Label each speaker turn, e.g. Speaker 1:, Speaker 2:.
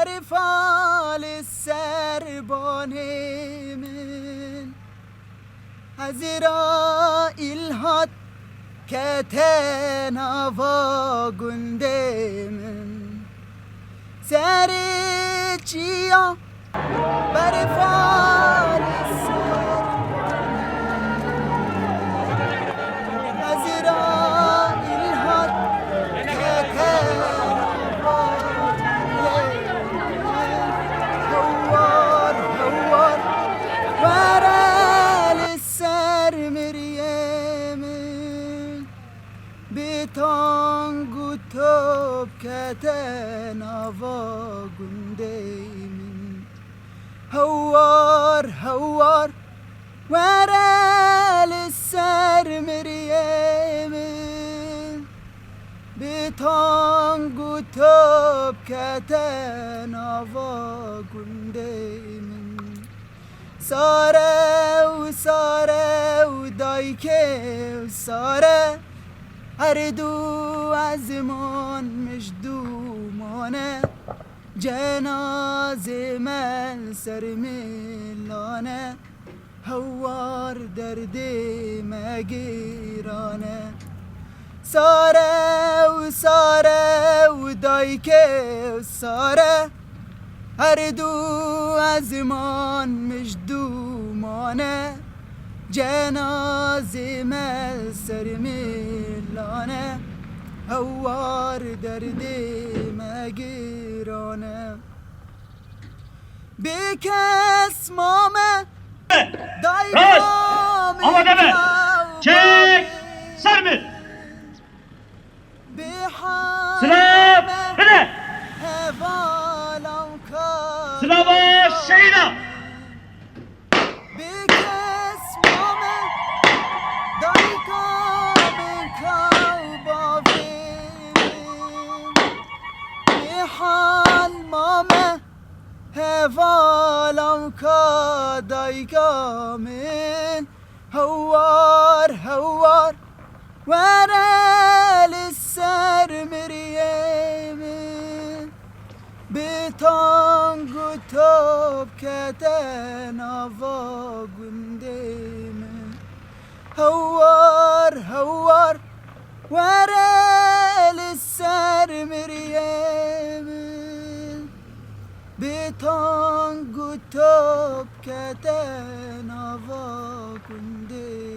Speaker 1: بر فال سربانه من عزرائیل هات که تنها گنده من سر چیا بر فال عزرائیل هات که تنها هوار هوار ورال سر مریم به تانگو توب کتن آوا گنده من هوار هوار ورال سر مریم به تانگو توب کتن آوا گنده من ساره و دایکه و ساره هر دو ازمان مجدومانه جنازه من سر میلانه هوار درد مگیرانه ساره و دایکه و ساره هر دو ازمان مجدومانه جنازه من سر میلانه هوار درد مگیرانه به کس مامه دایگام
Speaker 2: آماده به چک سرمت
Speaker 1: به
Speaker 2: سلام بده
Speaker 1: حوالم کار
Speaker 2: سلام شهیدا
Speaker 1: به کس مامه دایگام حال مامه حوالم که دایگامین هوار هوار ورال سر مریمین به تانگو توب کتن آوا گنده من هوار هوار ورال سر مریم به تانگو توب کتن آوا گنده